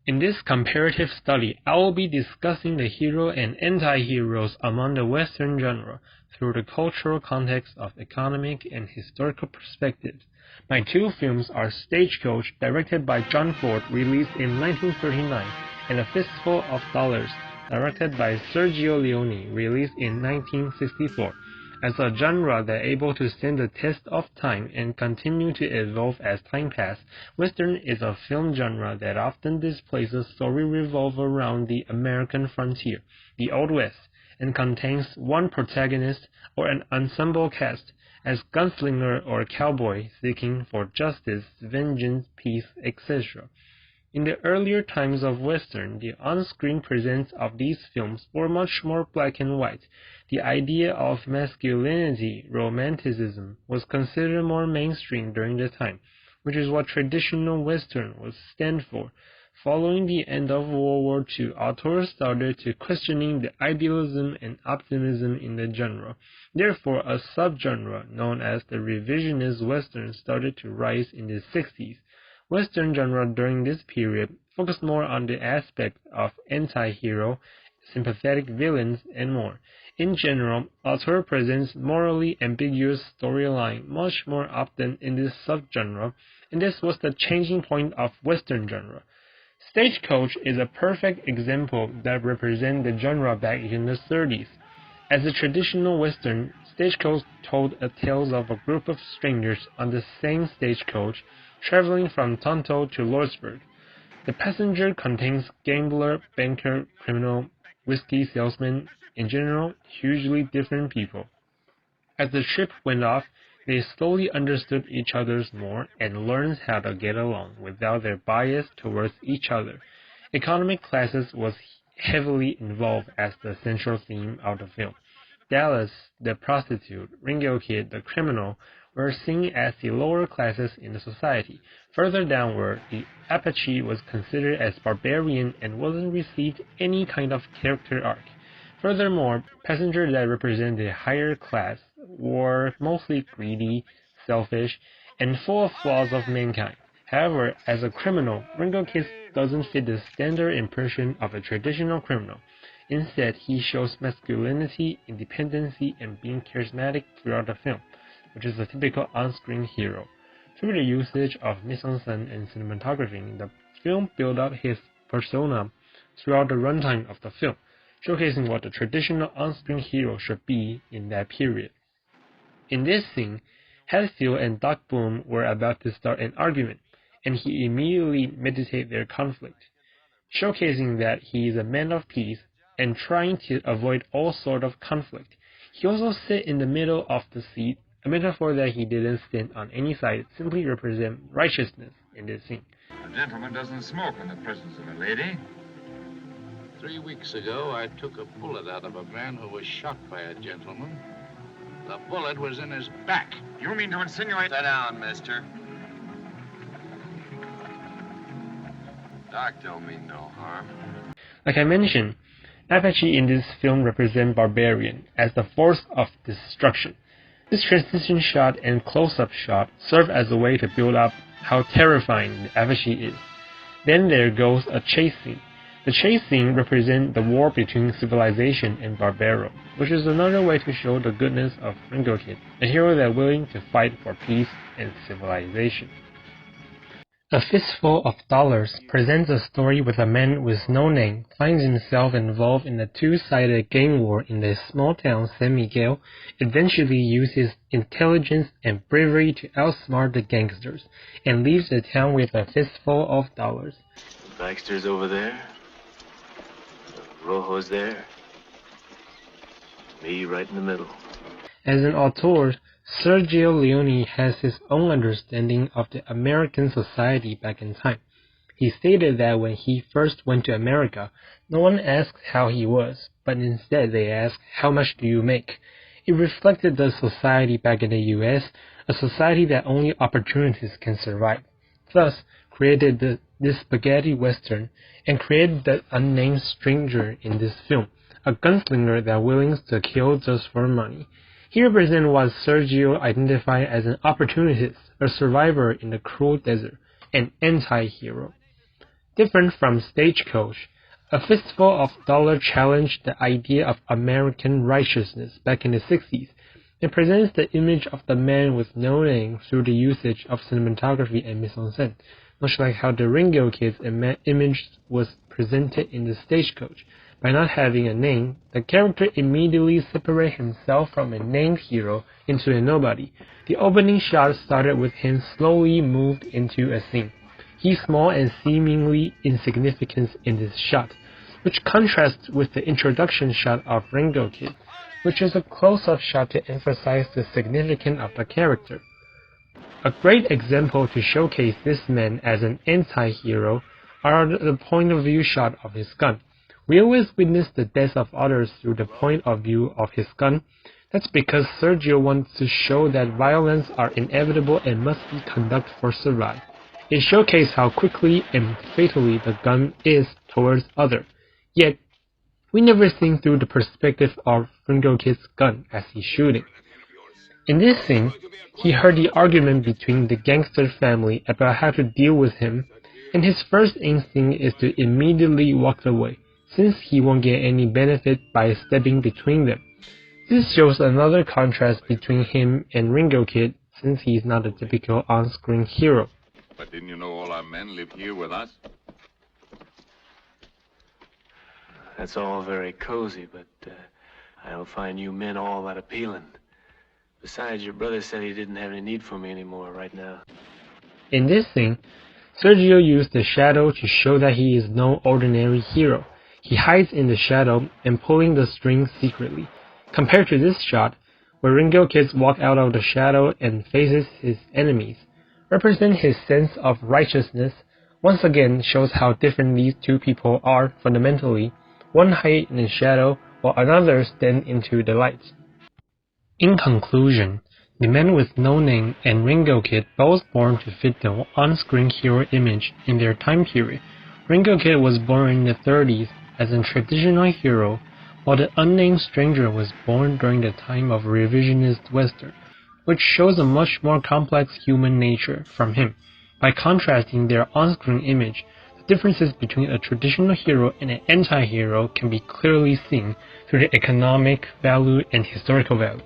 In this comparative study, I will be discussing the hero and anti-heroes among the Western genre through the cultural context of economic and historical perspectives. My two films are Stagecoach, directed by John Ford, released in 1939, and A Fistful of Dollars, directed by Sergio Leone, released in 1964. As a genre that able to stand the test of time and continue to evolve as time passes, Western is a film genre that often displays a story revolve around the American frontier, the Old West, and contains one protagonist or an ensemble cast as gunslinger or cowboy seeking for justice, vengeance, peace, etc. In the earlier times of Western, the on-screen presence of these films were much more black and white. The idea of masculinity, romanticism, was considered more mainstream during the time, which is what traditional Western would stand for. Following the end of World War II, authors started to questioning the idealism and optimism in the genre. Therefore, a subgenre known as the revisionist Western started to rise in the 60s. Western genre during this period focused more on the aspect of anti-hero, sympathetic villains, and more. In general, author presents morally ambiguous storyline much more often in this subgenre, and this was the changing point of Western genre. Stagecoach is a perfect example that represents the genre back in the 30s. As a traditional Western, Stagecoach told a tale of a group of strangers on the same stagecoach traveling from Tonto to Lordsburg. The passenger contains gambler, banker, criminal, whiskey salesman, in general, hugely different people. As the trip went off, they slowly understood each other more and learned how to get along without their bias towards each other. Economic classes was heavily involved as the central theme of the film. Dallas, the prostitute, Ringo Kid, the criminal, were seen as the lower classes in the society. Further downward, the Apache was considered as barbarian and wasn't received any kind of character arc. Furthermore, passengers that represented the higher class were mostly greedy, selfish, and full of flaws of mankind. However, as a criminal, Ringo Kid doesn't fit the standard impression of a traditional criminal. Instead, he shows masculinity, independency, and being charismatic throughout the film, which is a typical on-screen hero. Through the usage of mise-en-scène and cinematography, the film built up his persona throughout the runtime of the film, showcasing what the traditional on-screen hero should be in that period. In this scene, Hatfield and Doc Boom were about to start an argument, and he immediately meditated their conflict, showcasing that he is a man of peace and trying to avoid all sort of conflict. He also sit in the middle of the seat, a metaphor that he didn't stand on any side, simply represent righteousness in this scene. A gentleman doesn't smoke in the presence of a lady. 3 weeks ago, I took a bullet out of a man who was shot by a gentleman. The bullet was in his back. You mean to insinuate... Sit down, mister. Doc don't mean no harm. Like I mentioned, Apache in this film represent barbarian as the force of destruction. This transition shot and close-up shot serve as a way to build up how terrifying the Apache is. Then there goes a chase scene. The chase scene represents the war between civilization and barbaro, which is another way to show the goodness of Ringo Kid, a hero that is willing to fight for peace and civilization. A Fistful of Dollars presents a story with a man with no name finds himself involved in a two-sided gang war in the small town San Miguel, eventually uses intelligence and bravery to outsmart the gangsters, and leaves the town with a fistful of dollars. Baxter's over there. Rojo's there. Me right in the middle. As an author, Sergio Leone has his own understanding of the American society back in time. He stated that when he first went to America, no one asked how he was, but instead they asked, "How much do you make?" It reflected the society back in the US, a society that only opportunities can survive. Thus, created this spaghetti western, and created the unnamed stranger in this film, a gunslinger that willing to kill just for money. He represents what Sergio identified as an opportunist, a survivor in the cruel desert, an anti-hero. Different from Stagecoach, A Fistful of Dollars challenged the idea of American righteousness back in the 60s. It presents the image of the man with no name through the usage of cinematography and mise-en-scène, much like how the Ringo Kid's image was presented in the Stagecoach. By not having a name, the character immediately separates himself from a named hero into a nobody. The opening shot started with him slowly moved into a scene. He's small and seemingly insignificant in this shot, which contrasts with the introduction shot of Ringo Kid, which is a close-up shot to emphasize the significance of the character. A great example to showcase this man as an anti-hero are the point-of-view shot of his gun. We always witness the death of others through the point of view of his gun. That's because Sergio wants to show that violence are inevitable and must be conducted for survival. It showcases how quickly and fatally the gun is towards others. Yet, we never think through the perspective of Ringo Kid's gun as he's shooting. In this scene, he heard the argument between the gangster family about how to deal with him, and his first instinct is to immediately walk away, since he won't get any benefit by stepping between them. This shows another contrast between him and Ringo Kid, since he's not a typical on-screen hero. But didn't you know all our men live here with us? That's all very cozy, but I don't find you men all that appealing. Besides, your brother said he didn't have any need for me anymore right now. In this scene, Sergio used the shadow to show that he is no ordinary hero. He hides in the shadow and pulling the string secretly. Compared to this shot, where Ringo Kid walks out of the shadow and faces his enemies, represent his sense of righteousness, once again shows how different these two people are fundamentally. One hide in the shadow, while another stand into the light. In conclusion, The Man with No Name and Ringo Kid both born to fit the on-screen hero image in their time period. Ringo Kid was born in the 30s as a traditional hero, while the unnamed stranger was born during the time of revisionist Western, which shows a much more complex human nature from him. By contrasting their on-screen image, the differences between a traditional hero and an anti-hero can be clearly seen through the economic value and historical value.